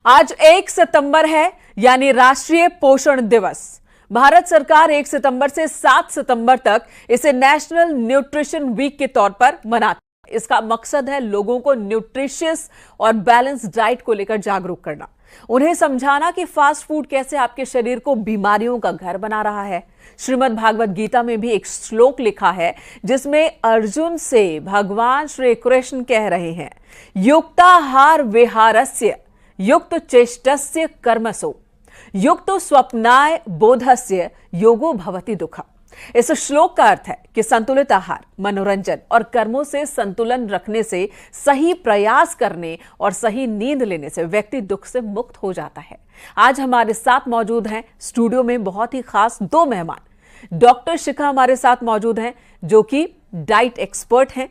आज 1 सितंबर है, यानी राष्ट्रीय पोषण दिवस। भारत सरकार 1 सितंबर से 7 सितंबर तक इसे नेशनल न्यूट्रिशन वीक के तौर पर मनाती है। इसका मकसद है लोगों को न्यूट्रिशियस और बैलेंस डाइट को लेकर जागरूक करना, उन्हें समझाना कि फास्ट फूड कैसे आपके शरीर को बीमारियों का घर बना रहा है। श्रीमद् भागवत गीता में भी एक श्लोक लिखा है जिसमें अर्जुन से भगवान श्री कृष्ण कह रहे हैं, युक्ताहार विहारस्य युक्त चेष्टस्य कर्मसो युक्त स्वप्नाय बोधस्य योगो भवति दुःख। इस श्लोक का अर्थ है कि संतुलित आहार, मनोरंजन और कर्मों से संतुलन रखने से, सही प्रयास करने और सही नींद लेने से व्यक्ति दुख से मुक्त हो जाता है। आज हमारे साथ मौजूद हैं स्टूडियो में बहुत ही खास दो मेहमान। डॉक्टर शिखा हमारे साथ मौजूद हैं जो कि डाइट एक्सपर्ट हैं,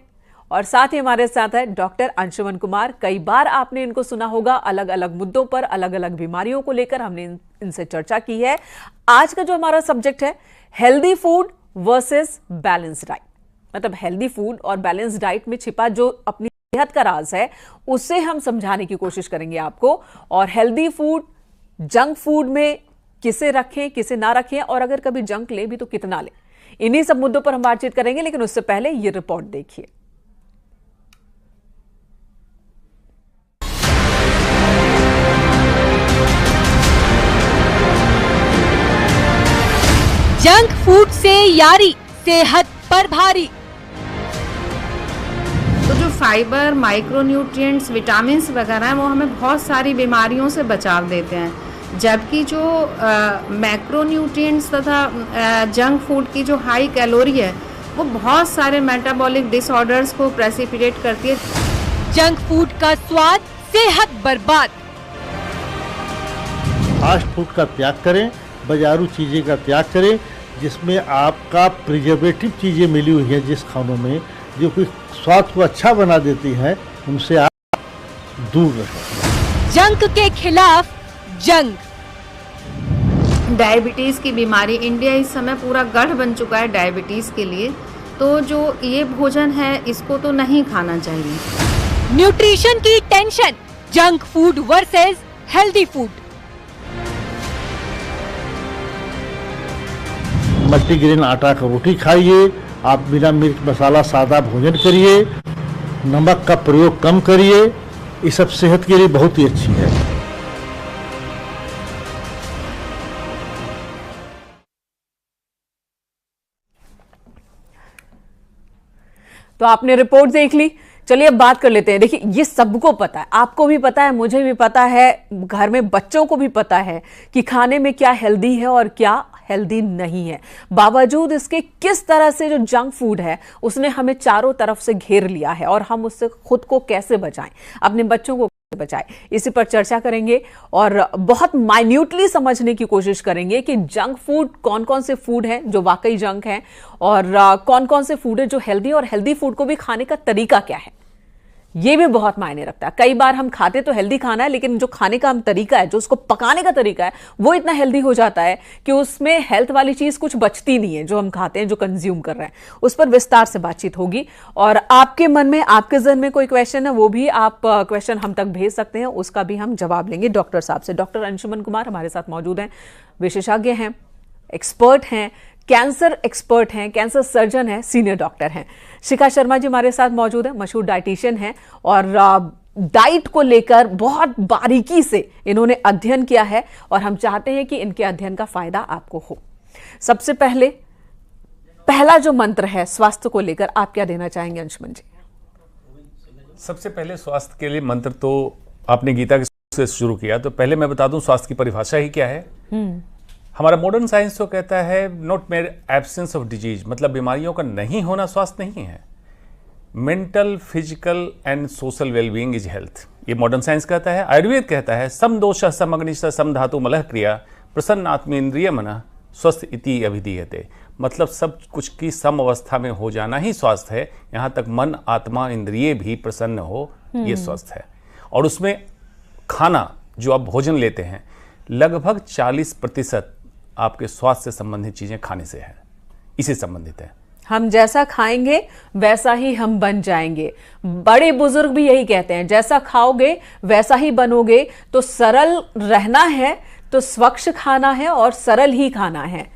और साथ ही हमारे साथ है डॉक्टर अंशुमन कुमार। कई बार आपने इनको सुना होगा, अलग अलग मुद्दों पर, अलग अलग बीमारियों को लेकर हमने इनसे चर्चा की है। आज का जो हमारा सब्जेक्ट है, healthy food versus balance diet. मतलब हेल्दी फूड और बैलेंस डाइट में छिपा जो अपनी सेहत का राज है, उसे हम समझाने की कोशिश करेंगे आपको। और हेल्दी फूड, जंक फूड में किसे रखें, किसे ना रखें, और अगर कभी जंक ले भी तो कितना ले, इन्हीं सब मुद्दों पर हम बातचीत करेंगे। लेकिन उससे पहले ये रिपोर्ट देखिए। जंक फूड से यारी, सेहत पर भारी। तो जो फाइबर, माइक्रोन्यूट्रिएंट्स, विटामिन्स वगैरह हैं वो हमें बहुत सारी बीमारियों से बचाव देते हैं, जबकि जो मैक्रोन्यूट्रिएंट्स तथा जंक फूड की जो हाई कैलोरी है वो बहुत सारे मेटाबॉलिक डिसऑर्डर्स को प्रेसिपिटेट करती है। जंक फूड का स्वाद, सेहत बर्बाद। फास्ट फूड का त्याग करें, बाजारू चीज़ें का त्याग करें, जिसमें आपका प्रिजर्वेटिव चीज़ें मिली हुई हैं जिस खानों में, जो कि स्वाद को अच्छा बना देती हैं, उनसे आप दूर रहें। जंक के खिलाफ जंग। डायबिटीज़ की बीमारी, इंडिया इस समय पूरा गढ़ बन चुका है डायबिटीज़ के लिए। तो जो ये भोजन है इसको तो नहीं खाना चाहिए। न्यूट्रिशन की tension, junk food versus healthy food. Multigrain आटा का रोटी खाइए, आप बिना मिर्च मसाला सादा भोजन करिए, नमक का प्रयोग कम करिए, ये सब सेहत के लिए बहुत ही अच्छी है। तो आपने रिपोर्ट देख ली, चलिए अब बात कर लेते हैं। देखिए, ये सबको पता है, आपको भी पता है, मुझे भी पता है, घर में बच्चों को भी पता है कि खाने में क्या हेल्दी है और क्या हेल्दी नहीं है। बावजूद इसके किस तरह से जो जंक फूड है उसने हमें चारों तरफ से घेर लिया है, और हम उससे खुद को कैसे बचाएं, अपने बच्चों को कैसे बचाएं, इसी पर चर्चा करेंगे और बहुत माइन्यूटली समझने की कोशिश करेंगे कि जंक फूड कौन कौन से फूड हैं जो वाकई जंक हैं, और कौन कौन से फूड है जो हेल्दी, और हेल्दी फूड को भी खाने का तरीका क्या है, ये भी बहुत मायने रखता है। कई बार हम खाते तो हेल्दी खाना है, लेकिन जो खाने का हम तरीका है, जो उसको पकाने का तरीका है, वो इतना हेल्दी हो जाता है कि उसमें हेल्थ वाली चीज कुछ बचती नहीं है जो हम खाते हैं, जो कंज्यूम कर रहे हैं। उस पर विस्तार से बातचीत होगी। और आपके मन में, आपके जहन में कोई क्वेश्चन है, वो भी आप क्वेश्चन हम तक भेज सकते हैं, उसका भी हम जवाब लेंगे डॉक्टर साहब से। डॉक्टर अंशुमन कुमार हमारे साथ मौजूद हैं, विशेषज्ञ हैं, एक्सपर्ट हैं, कैंसर एक्सपर्ट हैं, कैंसर सर्जन हैं, सीनियर डॉक्टर हैं। शिखा शर्मा जी हमारे साथ मौजूद हैं, मशहूर डाइटिशियन हैं, और डाइट को लेकर बहुत बारीकी से इन्होंने अध्ययन किया है, और हम चाहते हैं कि इनके अध्ययन का फायदा आपको हो। सबसे पहले पहला जो मंत्र है स्वास्थ्य को लेकर, आप क्या देना चाहेंगे अंशुमन जी? सबसे पहले स्वास्थ्य के लिए मंत्र तो आपने गीता से शुरू किया, तो पहले मैं बता दूं स्वास्थ्य की परिभाषा ही क्या है। हमारा मॉडर्न साइंस तो कहता है not mayor absence of disease, मतलब बीमारियों का नहीं होना स्वास्थ्य नहीं है। Mental, physical and social wellbeing is health, ये मॉडर्न साइंस कहता है। आयुर्वेद कहता है सम दोष सम अग्निश सम धातु मलह क्रिया प्रसन्न आत्मेन्द्रिय मन स्वस्थ इति अभिधीयते, मतलब सब कुछ की सम अवस्था में हो जाना ही स्वास्थ्य है। यहाँ तक मन, आत्मा, इंद्रिय भी प्रसन्न हो, ये स्वास्थ्य है। और उसमें खाना जो आप भोजन लेते हैं, लगभग 40% आपके स्वास्थ्य से संबंधित चीजें खाने से है, इसे संबंधित है। हम जैसा खाएंगे वैसा ही हम बन जाएंगे। बड़े बुजुर्ग भी यही कहते हैं, जैसा खाओगे वैसा ही बनोगे। तो सरल रहना है तो स्वच्छ खाना है और सरल ही खाना है।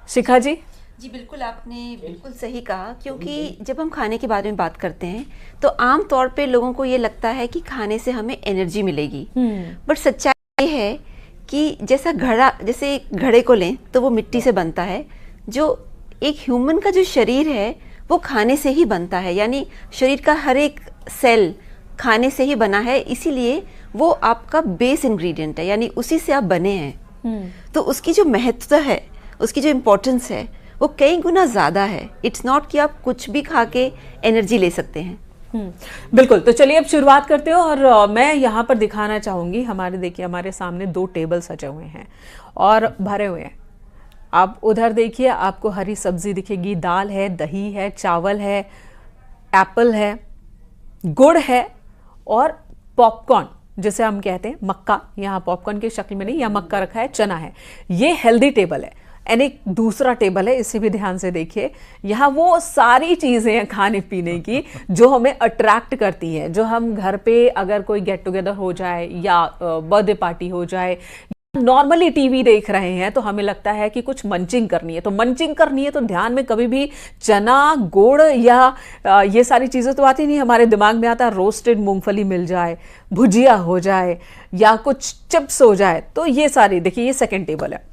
शिखा जी। जी बिल्कुल, आपने बिल्कुल सही कहा, क्योंकि जब हम खाने के बारे में बात करते हैं तो आम तौर पे लोगों को ये लगता है कि खाने से हमें एनर्जी मिलेगी, बट सच्चाई ये है कि जैसे घड़े को लें तो वो मिट्टी से बनता है। जो एक ह्यूमन का जो शरीर है वो खाने से ही बनता है, यानी शरीर का हर एक सेल खाने से ही बना है, इसीलिए वो आपका बेस इंग्रेडिएंट है, यानी उसी से आप बने हैं। तो उसकी जो महत्व है, उसकी जो इम्पोर्टेंस है वो कई गुना ज़्यादा है। इट्स नॉट कि आप कुछ भी खा के एनर्जी ले सकते हैं। बिल्कुल। तो चलिए अब शुरुआत करते हो और मैं यहाँ पर दिखाना चाहूंगी, देखिए हमारे सामने 2 टेबल सजे हुए हैं और भरे हुए हैं। आप उधर देखिए, आपको हरी सब्जी दिखेगी, दाल है, दही है, चावल है, एप्पल है, गुड़ है और पॉपकॉर्न जिसे हम कहते हैं मक्का, यहाँ पॉपकॉर्न की शक्ल में नहीं, यहाँ मक्का रखा है, चना है। ये हेल्दी टेबल है। एंड एक दूसरा टेबल है, इसे भी ध्यान से देखिए, यहाँ वो सारी चीजें हैं खाने पीने की जो हमें अट्रैक्ट करती है। जो हम घर पे अगर कोई गेट टुगेदर हो जाए या बर्थडे पार्टी हो जाए, नॉर्मली टीवी देख रहे हैं तो हमें लगता है कि कुछ मंचिंग करनी है, तो ध्यान में कभी भी चना, गुड़ या ये सारी चीजें तो आती नहीं, हमारे दिमाग में आता है रोस्टेड मूंगफली मिल जाए, भुजिया हो जाए या कुछ चिप्स हो जाए। तो ये सारी देखिए, ये सेकंड टेबल है।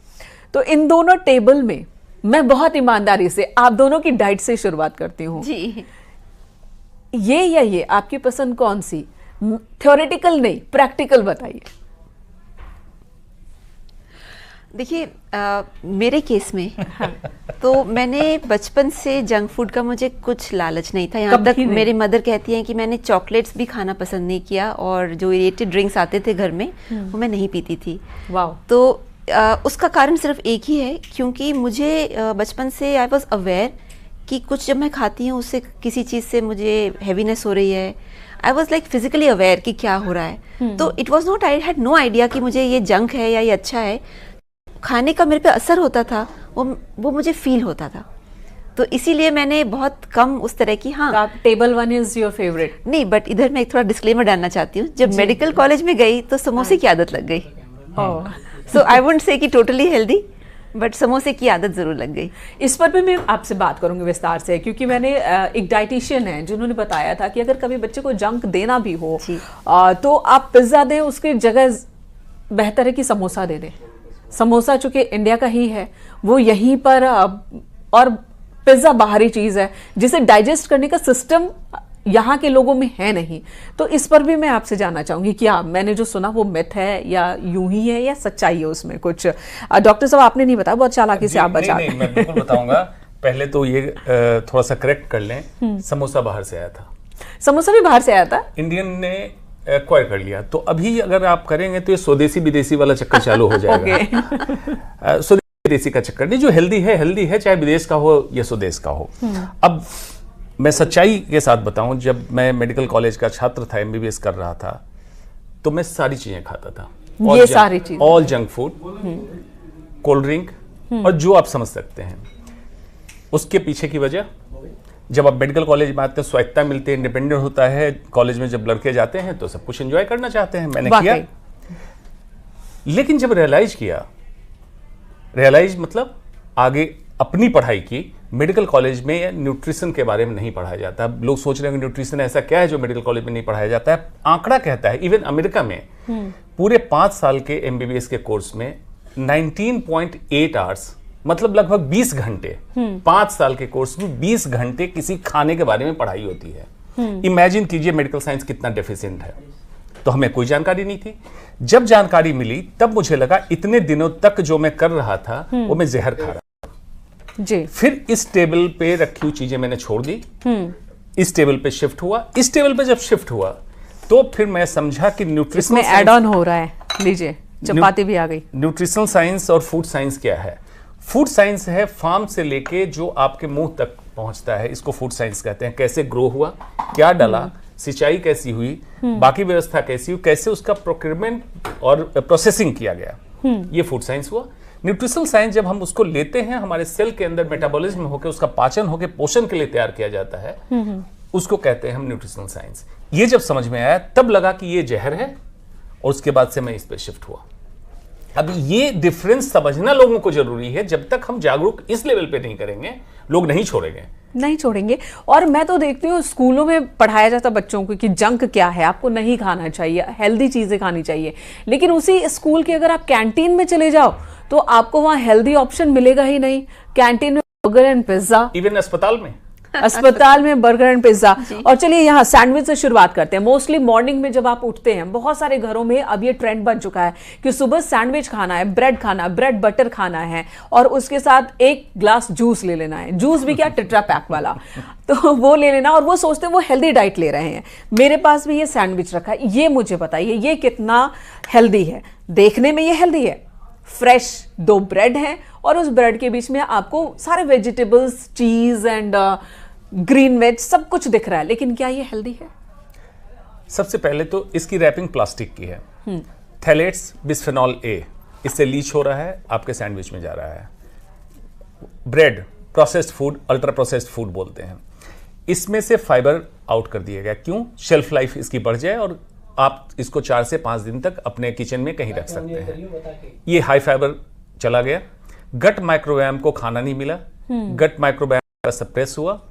तो इन दोनों टेबल में मैं बहुत ईमानदारी से आप दोनों की डाइट से शुरुआत करती हूँ जी। ये या ये आपकी पसंद कौन सी? थ्योरेटिकल नहीं, प्रैक्टिकल बताइए। देखिए मेरे केस में तो मैंने बचपन से जंक फूड का मुझे कुछ लालच नहीं था। यहाँ तक मेरी मदर कहती हैं कि मैंने चॉकलेट्स भी खाना पसंद नहीं किया और जो इरिटेड ड्रिंक्स आते थे घर में वो मैं नहीं पीती थी। वाह। तो उसका कारण सिर्फ एक ही है, क्योंकि मुझे बचपन से आई वॉज अवेयर कि कुछ जब मैं खाती हूँ उससे किसी चीज़ से मुझे हैवीनेस हो रही है। I was like physically aware कि क्या हो रहा है। तो it was not, I had no idea कि मुझे ये जंक है या ये अच्छा है। खाने का मेरे पे असर होता था, वो मुझे फील होता था। तो इसीलिए मैंने बहुत कम उस तरह की, हाँ टेबल 1 इज योर फेवरेट? नहीं, बट इधर मैं एक थोड़ा डिस्क्लेमर डालना चाहती हूँ। जब मेडिकल कॉलेज में गई तो समोसे की आदत लग गई। सो आई वुडंट से कि टोटली हेल्दी, बट समोसे की आदत जरूर लग गई। इस पर भी मैं आपसे बात करूंगी विस्तार से, क्योंकि मैंने एक डाइटिशियन है जिन्होंने बताया था कि अगर कभी बच्चे को जंक देना भी हो तो आप पिज्जा दें, उसकी जगह बेहतर है कि समोसा दे दें। समोसा चूंकि इंडिया का ही है, वो यहीं पर, और पिज्जा बाहरी चीज है जिसे डाइजेस्ट करने का सिस्टम यहाँ के लोगों में है नहीं। तो इस पर भी मैं आपसे जानना चाहूंगी, क्या मैंने जो सुना वो मिथ है या यूं ही है या सच्चाई है उसमें कुछ? डॉक्टर साहब आपने नहीं बताया, बहुत चालाकी से आप बचा। नहीं, मैं बिल्कुल बताऊंगा। पहले तो ये थोड़ा सा करेक्ट कर लें, समोसा बाहर से आया था। समोसा भी बाहर से आया था? इंडियन ने एक्वायर कर लिया। तो अभी अगर आप करेंगे तो ये स्वदेशी विदेशी वाला चक्कर चालू हो जाएगा। स्वदेशी विदेशी का चक्कर नहीं, जो हेल्दी है, चाहे विदेश का हो या स्वदेश का हो। अब मैं सच्चाई के साथ बताऊं, जब मैं मेडिकल कॉलेज का छात्र था, एमबीबीएस कर रहा था, तो मैं सारी चीजें खाता था। ये सारी चीजें, all junk food, cold drink और जो आप समझ सकते हैं। उसके पीछे की वजह, जब आप मेडिकल कॉलेज में आते हैं, स्वायत्तता मिलती है, इंडिपेंडेंट होता है। कॉलेज में जब लड़के जाते हैं तो सब कुछ एंजॉय करना चाहते हैं, मैंने किया। लेकिन जब रियलाइज मतलब आगे अपनी पढ़ाई की, मेडिकल कॉलेज में न्यूट्रिशन के बारे में नहीं पढ़ाया जाता। लोग सोच रहे हैं कि न्यूट्रिशन ऐसा क्या है जो मेडिकल कॉलेज में नहीं पढ़ाया जाता है। आंकड़ा कहता है, इवन अमेरिका में पूरे 5 साल के एमबीबीएस के कोर्स में 19.8 आवर्स, मतलब लगभग 20 घंटे, 5 साल के कोर्स में 20 घंटे किसी खाने के बारे में पढ़ाई होती है। इमेजिन कीजिए मेडिकल साइंस कितना डेफिशिएंट है। तो हमें कोई जानकारी नहीं थी। जब जानकारी मिली तब मुझे लगा इतने दिनों तक जो मैं कर रहा था वो मैं जहर खा रहा जी। फिर इस टेबल पे रखी हुई चीजें मैंने छोड़ दी, इस टेबल पे शिफ्ट हुआ। इस टेबल पे जब शिफ्ट हुआ तो फिर मैं समझा कि न्यूट्रिशन में ऐड ऑन हो रहा है। लीजिए, चपाती भी आ गई। न्यूट्रिशनल साइंस और फूड साइंस क्या है? फूड साइंस है फार्म से लेके जो आपके मुंह तक पहुंचता है, इसको फूड साइंस कहते हैं। कैसे ग्रो हुआ, क्या डाला, सिंचाई कैसी हुई, बाकी व्यवस्था कैसी हुई, कैसे उसका प्रोक्योरमेंट और प्रोसेसिंग किया गया, ये फूड साइंस हुआ। न्यूट्रिशनल साइंस जब हम उसको लेते हैं, हमारे सेल के अंदर मेटाबॉलिज्म होकर उसका पाचन होकर पोषण के लिए तैयार किया जाता है, उसको कहते हैं हम न्यूट्रिशनल साइंस। ये जब समझ में आया तब लगा कि ये जहर है, और उसके बाद से मैं इस पे शिफ्ट हुआ। अब ये डिफरेंस समझना लोगों को जरूरी है। जब तक हम जागरूक इस लेवल पे नहीं करेंगे, लोग नहीं छोड़ेंगे। और मैं तो देखती हूँ स्कूलों में पढ़ाया जाता बच्चों को कि जंक क्या है, आपको नहीं खाना चाहिए, हेल्दी चीजें खानी चाहिए। लेकिन उसी स्कूल के अगर आप कैंटीन में चले जाओ तो आपको वहां हेल्दी ऑप्शन मिलेगा ही नहीं। कैंटीन में बर्गर एंड पिज्जा, इवन अस्पताल में बर्गर एंड पिज्जा। और चलिए यहाँ सैंडविच से शुरुआत करते हैं। मोस्टली मॉर्निंग में जब आप उठते हैं, बहुत सारे घरों में अब ये ट्रेंड बन चुका है कि सुबह सैंडविच खाना है, ब्रेड बटर खाना है, और उसके साथ एक ग्लास जूस ले लेना है। जूस भी क्या, टेट्रा पैक वाला, तो वो ले लेना, और वो सोचते हैं वो हेल्दी डाइट ले रहे हैं। मेरे पास भी ये सैंडविच रखा है, ये मुझे बताइए ये कितना हेल्दी है? देखने में ये हेल्दी है, फ्रेश 2 ब्रेड है और उस ब्रेड के बीच में आपको सारे वेजिटेबल्स, चीज एंड ग्रीन वेज सब कुछ दिख रहा है, लेकिन क्या ये हेल्दी है? सबसे पहले तो इसकी रैपिंग प्लास्टिक की है। थैलेट्स बिस्फेनॉल ए, इससे लीच हो रहा है, आपके सैंडविच में जा रहा है। Bread, processed food, ultra processed food बोलते हैं, इसमें से फाइबर आउट कर दिया गया। क्यों? शेल्फ लाइफ इसकी बढ़ जाए और आप इसको 4 से 5 दिन तक अपने किचन में कहीं रख सकते हैं। ये हाई फाइबर चला गया। गट माइक्रोबायोम को खाना नहीं मिला, गट माइक्रोबायोम का सप्रेस हुआ,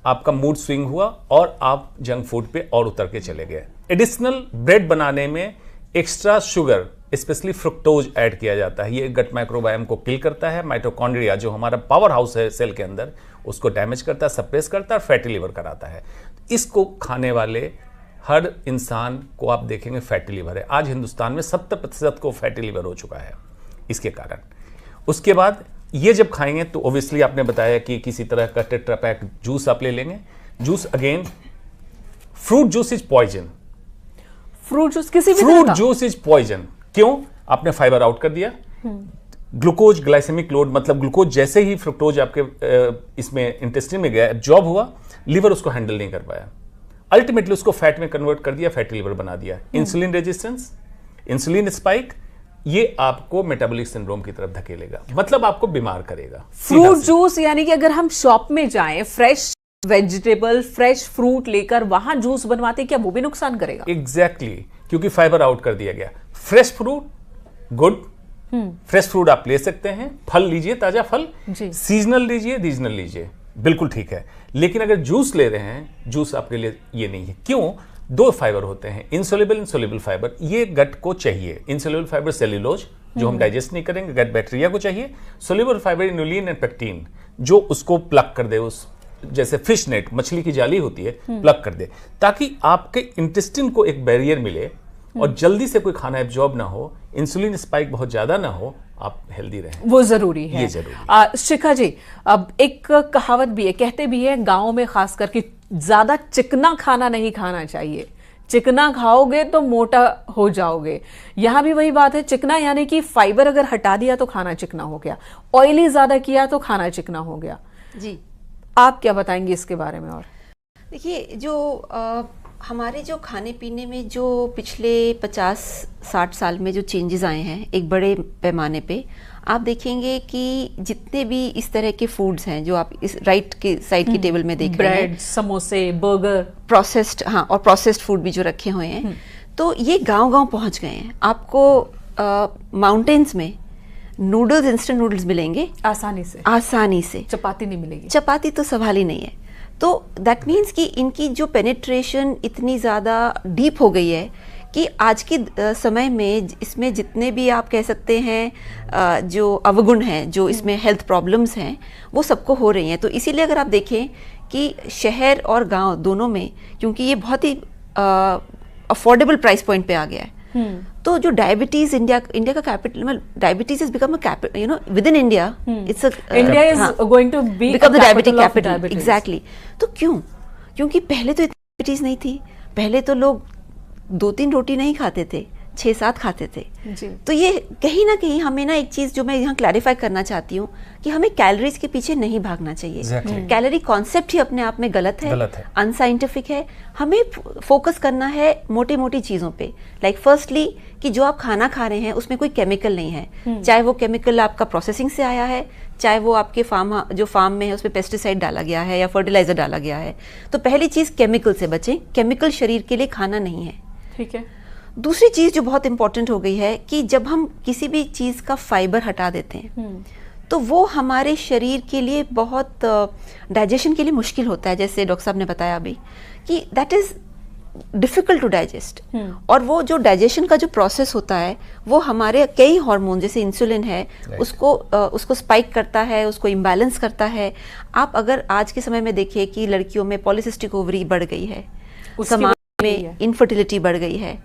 आपका मूड स्विंग हुआ और आप जंक फूड पे और उतर के चले गए। एडिशनल ब्रेड बनाने में extra sugar, specially fructose add किया जाता है। ये गट माइक्रोबायोम को किल करता है। माइटोकॉन्ड्रिया जो हमारा पावर हाउस है सेल के अंदर, उसको डैमेज करता है, सप्रेस करता है, फैटी लिवर कराता है। इसको खाने वाले हर इंसान को आप देखेंगे फैटी लिवर है। आज हिंदुस्तान में 70% को फैटी लिवर हो चुका है इसके कारण। उसके बाद ये जब खाएंगे तो ऑब्वियसली आपने बताया कि किसी तरह का टेट्रा पैक जूस आप ले लेंगे। Juice again, fruit juice is poison. Fruit juice किसी भी फ्रूट जूस इज पॉइजन। क्यों? आपने फाइबर आउट कर दिया। ग्लूकोज, ग्लाइसेमिक लोड, मतलब ग्लूकोज जैसे ही फ्रुक्टोज आपके इसमें इंटेस्टाइन में गया, एब्जॉर्ब हुआ, लिवर उसको हैंडल नहीं कर पाया, अल्टीमेटली उसको फैट में कन्वर्ट कर दिया, फैटी लिवर बना दिया। इंसुलिन रेजिस्टेंस, इंसुलिन स्पाइक, ये आपको मेटाबॉलिक सिंड्रोम की तरफ धकेलेगा, मतलब आपको बीमार करेगा। फ्रूट जूस यानी कि अगर हम शॉप में जाएं, फ्रेश वेजिटेबल, फ्रेश फ्रूट लेकर वहां जूस बनवाते, क्या वो भी नुकसान करेगा? एग्जैक्टली, क्योंकि फाइबर आउट कर दिया गया। Fresh fruit good, fresh fruit आप ले सकते हैं, फल लीजिए, ताजा फल, सीजनल लीजिए, रीजनल लीजिए, बिल्कुल ठीक है। लेकिन अगर जूस ले रहे हैं, जूस आपके लिए ये नहीं है। क्यों? 2 फाइबर होते हैं, इंसोल्युबल, इनसोल्युबल फाइबर। ये गट को चाहिए। इंसोल्युबल फाइबर सेल्यूलोज, जो हम डाइजेस्ट नहीं करेंगे, गट बैक्टीरिया को चाहिए। Soluble fibre inulin and pectin, जो उसको प्लग कर दे, उस जैसे फिश नेट, मछली की जाली होती है, प्लग कर दे, ताकि आपके इंटेस्टिन को एक बैरियर मिले और जल्दी से कोई खाना एब्जॉर्ब ना हो, इंसुलिन स्पाइक बहुत ज्यादा ना हो, आप हेल्दी रहें। वो जरूरी है, ये जरूरी। शिखा जी, अब एक कहावत भी है, कहते भी है गाँव में खास करके, ज्यादा चिकना खाना नहीं खाना चाहिए। चिकना खाओगे तो मोटा हो जाओगे। यहां भी वही बात है, चिकना यानी कि फाइबर अगर हटा दिया तो खाना चिकना हो गया, ऑयली ज्यादा किया तो खाना चिकना हो गया। जी, आप क्या बताएंगे इसके बारे में? और देखिए, जो हमारे जो खाने पीने में जो पिछले 50-60 साल में जो चेंजेस आए हैं एक बड़े पैमाने पे, आप देखेंगे कि जितने भी इस तरह के फूड्स हैं जो आप इस राइट के साइड की टेबल में देख रहे हैं, ब्रेड, समोसे, बर्गर, प्रोसेस्ड, हाँ, और प्रोसेस्ड फूड भी जो रखे हुए हैं, तो ये गांव-गांव पहुंच गए हैं। आपको माउंटेन्स में नूडल्स, इंस्टेंट नूडल्स मिलेंगे आसानी से। चपाती नहीं मिलेगी, चपाती तो सवाल ही नहीं है। तो दैट मीन्स कि इनकी जो पेनिट्रेशन इतनी ज़्यादा डीप हो गई है कि आज के समय में इसमें जितने भी आप कह सकते हैं जो अवगुण हैं, जो इसमें हेल्थ प्रॉब्लम्स हैं, वो सबको हो रही हैं। तो इसीलिए अगर आप देखें कि शहर और गांव दोनों में, क्योंकि ये बहुत ही अफोर्डेबल प्राइस पॉइंट पे आ गया है, तो जो डायबिटीज, इंडिया का capital, diabetes is become a, you know, within India it's India is going to become the diabetic capital. Exactly. तो क्योंकि पहले तो इतनी डायबिटीज नहीं थी। पहले तो लोग 2-3 रोटी नहीं खाते थे, 6-7 खाते थे। जी। तो ये कहीं ना कहीं हमें ना एक चीज़ जो मैं यहाँ क्लैरिफाई करना चाहती हूँ कि हमें कैलोरीज के पीछे नहीं भागना चाहिए। Exactly. कैलोरी कॉन्सेप्ट ही अपने आप में गलत है, अनसाइंटिफिक है। हमें फोकस करना है मोटी मोटी चीज़ों पे। लाइक फर्स्टली कि जो आप खाना खा रहे हैं उसमें कोई केमिकल नहीं है, चाहे वो केमिकल आपका प्रोसेसिंग से आया है, चाहे वो आपके फार्म में है उसमें पेस्टिसाइड डाला गया है या फर्टिलाइजर डाला गया है। तो पहली चीज़ केमिकल से बचें, केमिकल शरीर के लिए खाना नहीं है। ठीक है। दूसरी चीज़ जो बहुत इंपॉर्टेंट हो गई है कि जब हम किसी भी चीज़ का फाइबर हटा देते हैं तो वो हमारे शरीर के लिए बहुत डाइजेशन के लिए मुश्किल होता है। जैसे डॉक्टर साहब ने बताया अभी कि that is difficult to digest. और वो जो डाइजेशन का जो प्रोसेस होता है वो हमारे कई हार्मोन जैसे इंसुलिन है उसको स्पाइक करता है, उसको इम्बैलेंस करता है। आप अगर आज के समय में देखिए कि लड़कियों में पॉलीसिस्टिक ओवरी बढ़ गई है, समाज में इनफर्टिलिटी बढ़ गई है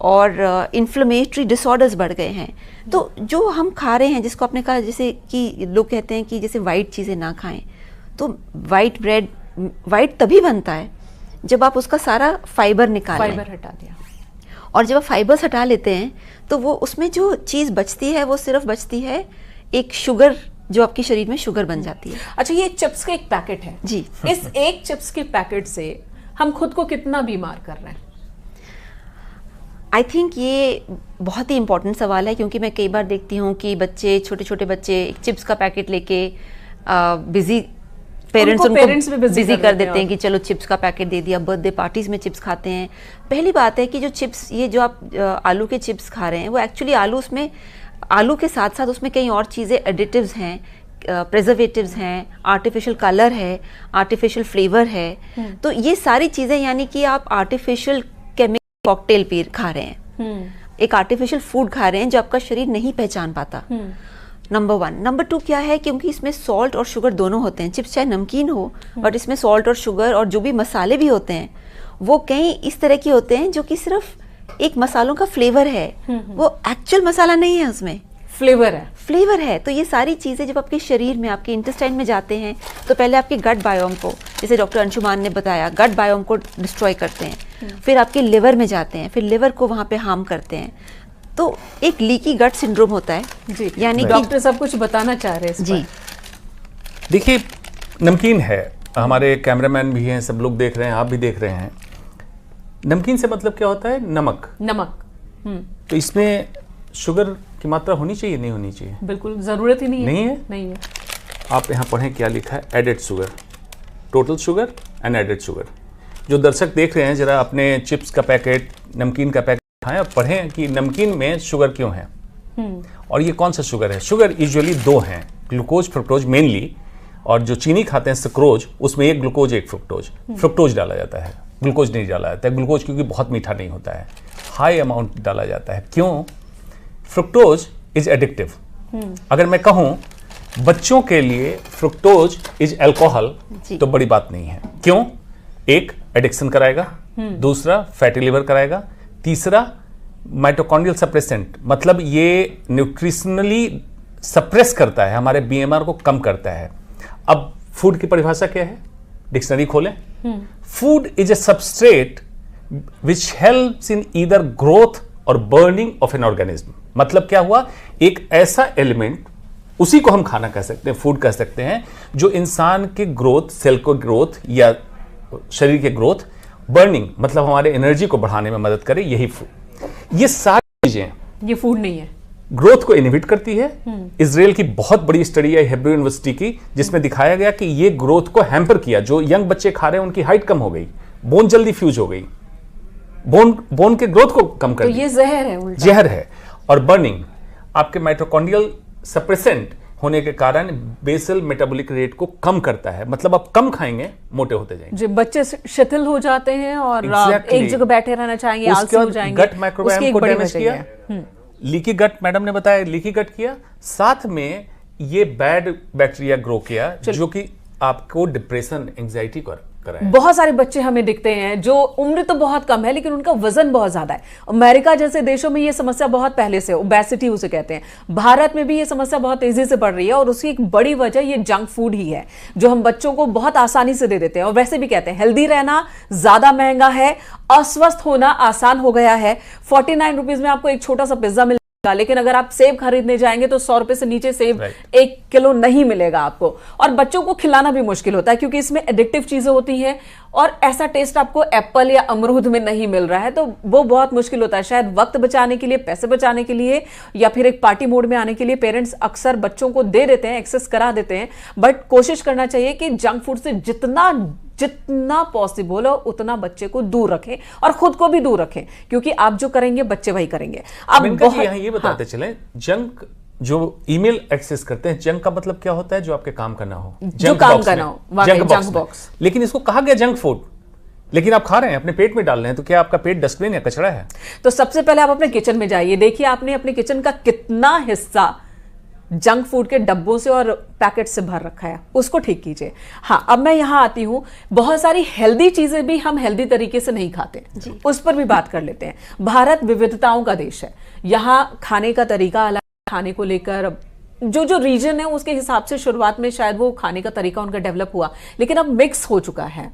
और इन्फ्लेमेटरी डिसऑर्डर्स बढ़ गए हैं। तो जो हम खा रहे हैं, जिसको आपने कहा जैसे कि लोग कहते हैं कि जैसे वाइट चीज़ें ना खाएं, तो वाइट ब्रेड वाइट तभी बनता है जब आप उसका सारा फाइबर निकाल लें। फाइबर हटा दिया। और जब आप फाइबर्स हटा लेते हैं तो वो उसमें जो चीज़ बचती है वो सिर्फ बचती है एक शुगर, जो आपके शरीर में शुगर बन जाती है। अच्छा, ये चिप्स का एक पैकेट है जी। इस एक चिप्स के पैकेट से हम खुद को कितना बीमार कर रहे हैं? आई थिंक ये बहुत ही इंपॉर्टेंट सवाल है, क्योंकि मैं कई बार देखती हूँ कि बच्चे, छोटे छोटे बच्चे एक चिप्स का पैकेट लेके बिजी पेरेंट्स उनको बिजी कर देते हैं कि चलो चिप्स का पैकेट दे दिया, बर्थडे पार्टीज में चिप्स खाते हैं। पहली बात है कि जो चिप्स, ये जो आप आलू के चिप्स खा रहे हैं वो एक्चुअली आलू के साथ साथ उसमें कई और चीज़ें एडिटिव्स हैं, प्रिजर्वेटिव्स हैं, आर्टिफिशियल कलर है, आर्टिफिशियल फ्लेवर है। तो ये सारी चीज़ें यानी कि आप आर्टिफिशियल केमिकल कॉकटेल खा रहे हैं, एक आर्टिफिशियल फूड खा रहे हैं जो आपका शरीर नहीं पहचान पाता। नंबर 1। नंबर 2 क्या है, क्योंकि इसमें सॉल्ट और शुगर दोनों होते हैं। चिप्स चाहे नमकीन हो बट इसमें सॉल्ट और शुगर और जो भी मसाले भी होते हैं वो कई इस तरह के होते हैं जो कि सिर्फ एक मसालों का फ्लेवर है, वो एक्चुअल मसाला नहीं है, उसमें फ्लेवर है। तो ये सारी चीज़ें जब आपके शरीर में, आपके इंटेस्टाइन में जाते हैं तो पहले आपके गट बायोम को, जैसे डॉक्टर अंशुमान ने बताया, गट बायोम को डिस्ट्रॉय करते हैं, फिर आपके लिवर में जाते हैं, फिर लिवर को वहाँ पे हार्म करते हैं। तो एक लीकी गट सिंड्रोम होता है जी। यानी कि डॉक्टर सब कुछ बताना चाह रहे हैं जी। देखिए, नमकीन है, हमारे कैमरामैन भी हैं, सब लोग देख रहे हैं, आप भी देख रहे हैं। नमकीन से मतलब क्या होता है? नमक। तो इसमें शुगर की मात्रा होनी चाहिए, नहीं होनी चाहिए? बिल्कुल जरूरत ही नहीं है। नहीं है। आप यहाँ पढ़ें क्या लिखा है, added sugar, total sugar and added sugar. जो दर्शक देख रहे हैं जरा अपने चिप्स का पैकेट, नमकीन का पैकेट उठाएं और पढ़ें कि नमकीन में शुगर क्यों है और ये कौन सा शुगर है। शुगर यूजुअली 2 हैं, ग्लूकोज फ्रुक्टोज मेनली, और जो चीनी खाते हैं सक्रोज, उसमें एक ग्लूकोज एक फ्रुक्टोज। फ्रुक्टोज डाला जाता है, ग्लूकोज नहीं डाला जाता है। ग्लूकोज क्योंकि बहुत मीठा नहीं होता है, हाई अमाउंट डाला जाता है। क्यों? Fructose is addictive. अगर मैं कहूं बच्चों के लिए फ्रुक्टोज इज अल्कोहल तो बड़ी बात नहीं है। क्यों? एक, एडिक्शन कराएगा, दूसरा फैटी लिवर कराएगा, तीसरा माइटोकॉन्ड्रियल सप्रेसेंट, मतलब ये न्यूट्रिशनली सप्रेस करता है, हमारे बीएमआर को कम करता है। अब फूड की परिभाषा क्या है? डिक्शनरी खोलें। Food is a substrate which helps in either growth और बर्निंग ऑफ एन ऑर्गेनिज्म। मतलब क्या हुआ? एक ऐसा एलिमेंट, उसी को हम खाना कह सकते हैं, फूड कह सकते हैं, जो इंसान के ग्रोथ, सेल को ग्रोथ या शरीर के ग्रोथ, बर्निंग मतलब हमारे एनर्जी को बढ़ाने में मदद करे, यही फूड। ये सारी चीजें, ये फूड नहीं है, ग्रोथ को इनहिबिट करती है। इजराइल की बहुत बड़ी स्टडी है हेब्रू यूनिवर्सिटी की, जिसमें दिखाया गया कि ये ग्रोथ को हैम्पर किया। जो यंग बच्चे खा रहे हैं उनकी हाइट कम हो गई, बोन जल्दी फ्यूज हो गई, बोन के ग्रोथ को कम कर तो ये जहर है, उल्टा जहर है। और बर्निंग, आपके माइटोकॉन्ड्रियल सप्रेसेंट होने के कारण बेसल मेटाबॉलिक रेट को कम करता है। मतलब आप कम खाएंगे, मोटे होते जाएंगे। जो बच्चे शिथिल हो जाते हैं और एक जगह बैठे रहना चाहेंगे, आलसी हो जाएंगे। गट माइक्रोबायोम को डैमेज किया, लीकी गट, मैडम ने बताया लीकी गट किया, साथ में ये बैड बैक्टीरिया ग्रो किया जो कि आपको डिप्रेशन, एंजाइटी को करा है। बहुत सारे बच्चे हमें दिखते हैं जो उम्र तो बहुत कम है लेकिन उनका वजन बहुत ज्यादा है। अमेरिका जैसे देशों में ये समस्या बहुत पहले से, ओबेसिटी उसे कहते हैं। भारत में भी ये समस्या बहुत तेजी से बढ़ रही है और उसकी एक बड़ी वजह ये जंक फूड ही है जो हम बच्चों को बहुत आसानी से दे देते हैं। और वैसे भी कहते हैं हेल्दी रहना ज्यादा महंगा है, अस्वस्थ होना आसान हो गया है। 49 रुपीज में आपको एक छोटा सा पिज्जा मिल, लेकिन अगर आप सेब खरीदने जाएंगे तो 100 रुपए से नीचे सेब 1 किलो नहीं मिलेगा आपको। और बच्चों को खिलाना भी मुश्किल होता है क्योंकि इसमें एडिक्टिव चीजें होती हैं और ऐसा टेस्ट आपको एप्पल या अमरूद में नहीं मिल रहा है, तो वो बहुत मुश्किल होता है। शायद वक्त बचाने के लिए, पैसे बचाने के लिए या फिर एक पार्टी मोड में आने के लिए पेरेंट्स अक्सर बच्चों को दे देते हैं, एक्सेस करा देते हैं। बट कोशिश करना चाहिए कि जंक फूड से जितना पॉसिबल हो उतना बच्चे को दूर रखें और खुद को भी दूर रखें, क्योंकि आप जो करेंगे बच्चे वही करेंगे। अब यहाँ ये बताते चले, जंक जो ईमेल एक्सेस करते हैं, जंक का मतलब क्या होता है? जो आपके काम का ना हो, जो काम का ना हो, जंक बॉक्स। लेकिन इसको कहा गया जंक फूड, लेकिन आप खा रहे हैं, अपने पेट में डाल रहे हैं, तो क्या आपका पेट डस्टबिन या कचरा है? तो सबसे पहले आप अपने किचन में जाइए, देखिए आपने अपने किचन का कितना हिस्सा जंक फूड के डब्बों से और पैकेट से भर रखा है, उसको ठीक कीजिए। हाँ, अब मैं यहां आती हूं, बहुत सारी हेल्दी चीजें भी हम हेल्दी तरीके से नहीं खाते, उस पर भी बात कर लेते हैं। भारत विविधताओं का देश है, यहां खाने का तरीका अलग, खाने को लेकर जो रीजन है उसके हिसाब से शुरुआत में शायद वो खाने का तरीका उनका डेवलप हुआ, लेकिन अब मिक्स हो चुका है।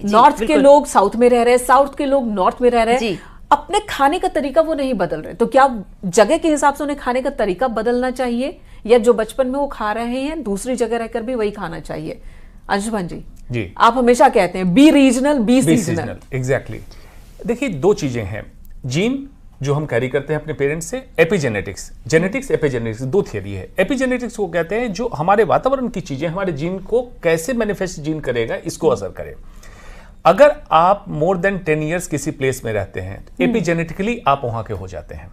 नॉर्थ के लोग साउथ में रह रहे हैं, साउथ के लोग नॉर्थ में रह रहे हैं, अपने खाने का तरीका वो नहीं बदल रहे। तो क्या जगह के हिसाब से उन्हें खाने का तरीका बदलना चाहिए या जो बचपन में वो खा रहे हैं दूसरी जगह रहकर भी वही खाना चाहिए? अंशुमान जी, आप हमेशा कहते हैं be regional be seasonal. Exactly. देखिए, दो चीजें हैं, जीन जो हम कैरी करते हैं अपने पेरेंट्स से, एपिजेनेटिक्स, जेनेटिक्स, एपिजेनेटिक्स, दो थियरी है। एपिजेनेटिक्स को कहते हैं जो हमारे वातावरण की चीजें हमारे जीन को कैसे मैनिफेस्ट जीन करेगा, इसको असर करे। अगर आप मोर देन 10 इयर्स किसी प्लेस में रहते हैं तो एपिजेनेटिकली आप वहां के हो जाते हैं,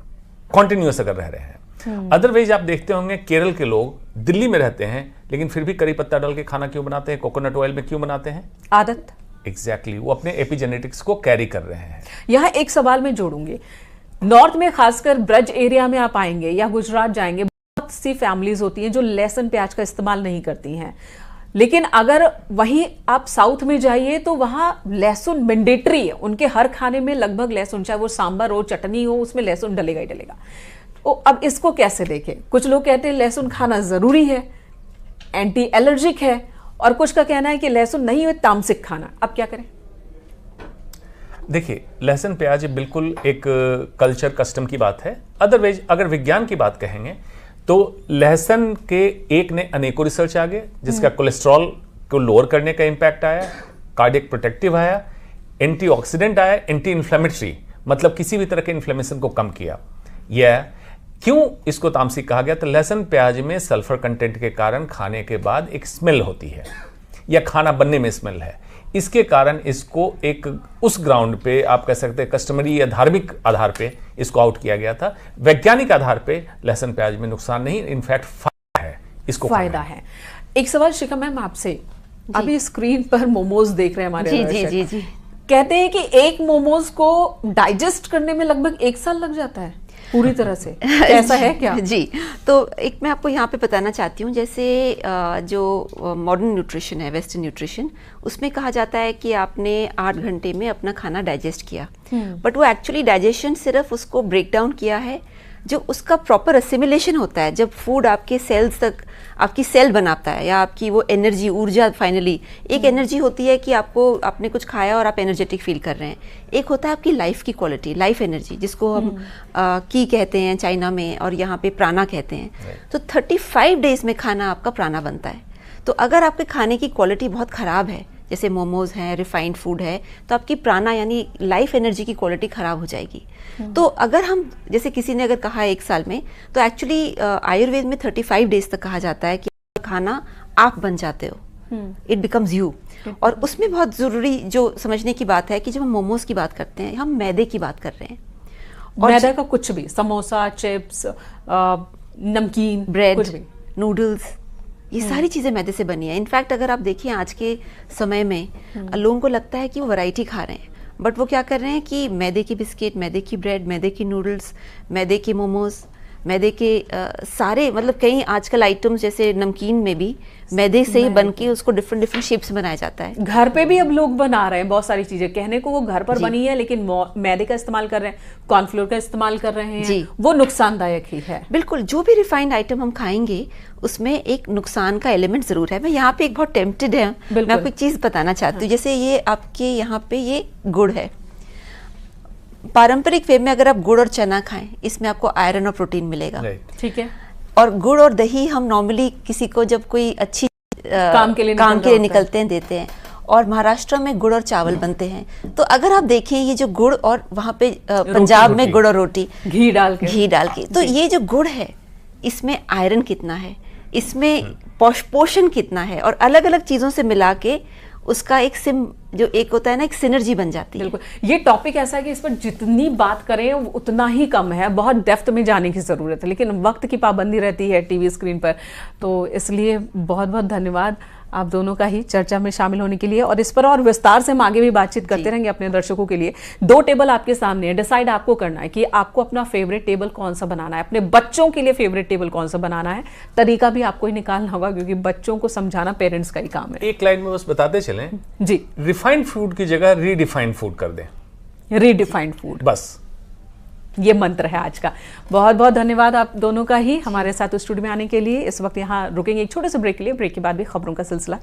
कॉन्टिन्यूअस अगर रह रहे हैं। अदरवाइज आप देखते होंगे केरल के लोग दिल्ली में रहते हैं लेकिन फिर भी करी पत्ता डाल के खाना क्यों बनाते हैं, कोकोनट ऑयल में क्यों बनाते हैं? आदत। एग्जैक्टली, वो अपने एपिजेनेटिक्स को कैरी कर रहे हैं। यहां एक सवाल मैं जोड़ूंगी, नॉर्थ में खासकर ब्रज एरिया में आप आएंगे या गुजरात जाएंगे, बहुत सी फैमिलीज होती हैं जो लहसुन प्याज का इस्तेमाल नहीं करती हैं, लेकिन अगर वहीं आप साउथ में जाइए तो वहां लहसुन मैंडेटरी है, उनके हर खाने में लगभग लहसुन, चाहे वो सांभर हो, चटनी हो, उसमें लहसुन डलेगा ही डलेगा। अब इसको कैसे देखें? कुछ लोग कहते हैं लहसुन खाना जरूरी है, एंटी एलर्जिक है, और कुछ का कहना है कि लहसुन नहीं है, तामसिक खाना। अब क्या करें? देखिए, लहसुन प्याज बिल्कुल एक कल्चर कस्टम की बात है। अदरवाइज अगर विज्ञान की बात कहेंगे तो लहसुन के एक ने अनेकों रिसर्च आ गए जिसका कोलेस्ट्रॉल को लोअर करने का इंपैक्ट आया, कार्डियक प्रोटेक्टिव आया, एंटीऑक्सीडेंट आया, एंटी इन्फ्लेमेटरी, मतलब किसी भी तरह के इन्फ्लेमेशन को कम किया। यह क्यों इसको तामसिक कहा गया? तो लहसुन प्याज में सल्फर कंटेंट के कारण खाने के बाद एक स्मेल होती है या खाना बनने में स्मेल है, इसके कारण इसको एक उस ग्राउंड पे आप कह सकते हैं कस्टमरी या धार्मिक आधार पे इसको आउट किया गया था। वैज्ञानिक आधार पे लहसुन प्याज में नुकसान नहीं, इनफैक्ट फायदा है, इसको फायदा है। एक सवाल शिखा मैम आपसे, अभी स्क्रीन पर मोमोज देख रहे हैं हमारे जी, कहते हैं कि एक मोमोज को डाइजेस्ट करने में लगभग 1 साल लग जाता है पूरी तरह से, ऐसा है क्या? जी, तो एक मैं आपको यहाँ पे बताना चाहती हूँ, जैसे जो मॉडर्न न्यूट्रिशन है, वेस्टर्न न्यूट्रिशन, उसमें कहा जाता है कि आपने 8 घंटे में अपना खाना डाइजेस्ट किया, बट वो एक्चुअली डाइजेशन सिर्फ उसको ब्रेक डाउन किया है, जो उसका प्रॉपर असिमिलेशन होता है, जब फूड आपके सेल्स तक आपकी सेल बनाता है या आपकी वो एनर्जी, ऊर्जा, फाइनली एक एनर्जी होती है कि आपने कुछ खाया और आप एनर्जेटिक फील कर रहे हैं। एक होता है आपकी लाइफ की क्वालिटी, लाइफ एनर्जी, जिसको हम की कहते हैं चाइना में, और यहाँ पे प्राणा कहते हैं। तो 35 डेज में खाना आपका प्राणा बनता है। तो अगर आपके खाने की क्वालिटी बहुत ख़राब है, जैसे मोमोज हैं, रिफाइंड फूड है, तो आपकी प्राणा यानी लाइफ एनर्जी की क्वालिटी ख़राब हो जाएगी। तो अगर हम, जैसे किसी ने अगर कहा है 1 साल में, तो एक्चुअली आयुर्वेद में 35 डेज तक कहा जाता है कि खाना आप बन जाते हो, इट बिकम्स यू। और उसमें बहुत ज़रूरी जो समझने की बात है कि जब हम मोमोज की बात करते हैं, हम मैदे की बात कर रहे हैं, और मैदा का कुछ भी, समोसा, चिप्स, नमकीन, ब्रेड, कुछ भी, नूडल्स, ये सारी चीज़ें मैदे से बनी है। इनफैक्ट अगर आप देखिए आज के समय में लोगों को लगता है कि वो वैरायटी खा रहे हैं, बट वो क्या कर रहे हैं कि मैदे की बिस्किट, मैदे की ब्रेड, मैदे की नूडल्स, मैदे के मोमोज, मैदे के सारे मतलब कई आजकल आइटम्स जैसे नमकीन में भी मैदे से ही बन के उसको डिफरेंट डिफरेंट शेप्स बनाया जाता है। घर पे भी अब लोग बना रहे हैं बहुत सारी चीजें, कहने को वो घर पर बनी है लेकिन मैदे का इस्तेमाल कर रहे हैं, कॉर्नफ्लोर का इस्तेमाल कर रहे हैं जी। वो नुकसानदायक ही है। बिल्कुल, जो भी रिफाइंड आइटम हम खाएंगे उसमें एक नुकसान का एलिमेंट जरूर है। मैं यहाँ पे एक बहुत टेम्प्टेड है, मैं आपको एक चीज बताना चाहती हूँ। जैसे ये आपके यहाँ पे ये गुड़ है, पारंपरिक वे में अगर आप गुड़ और चना खाएं इसमें आपको आयरन और प्रोटीन मिलेगा, ठीक है। और गुड़ और दही हम नॉर्मली किसी को जब कोई अच्छी काम के लिए निकलते हैं देते हैं, और महाराष्ट्र में गुड़ और चावल बनते हैं। तो अगर आप देखें ये जो गुड़ और वहाँ पे पंजाब में गुड़ और रोटी घी डाल के तो ये जो गुड़ है इसमें आयरन कितना है, इसमें पोषण कितना है, और अलग अलग चीजों से मिला के उसका एक होता है ना, एक सिनर्जी बन जाती है। बिल्कुल, ये टॉपिक ऐसा है कि इस पर जितनी बात करें उतना ही कम है, बहुत डेप्थ में जाने की जरूरत है, लेकिन वक्त की पाबंदी रहती है टीवी स्क्रीन पर। तो इसलिए बहुत बहुत धन्यवाद आप दोनों का ही चर्चा में शामिल होने के लिए, और इस पर और विस्तार से हम आगे भी बातचीत करते रहेंगे अपने दर्शकों के लिए। 2 टेबल आपके सामने है, डिसाइड आपको करना है कि आपको अपना फेवरेट टेबल कौन सा बनाना है, अपने बच्चों के लिए फेवरेट टेबल कौन सा बनाना है। तरीका भी आपको ही निकालना होगा क्योंकि बच्चों को समझाना पेरेंट्स का ही काम है। एक लाइन में बस बताते चलें जी, रिफाइंड फूड की जगह रीडिफाइंड फूड कर दें, रीडिफाइंड फूड, बस ये मंत्र है आज का। बहुत बहुत धन्यवाद आप दोनों का ही हमारे साथ स्टूडियो में आने के लिए। इस वक्त यहाँ रुकेंगे एक छोटे से ब्रेक के लिए, ब्रेक के बाद भी खबरों का सिलसिला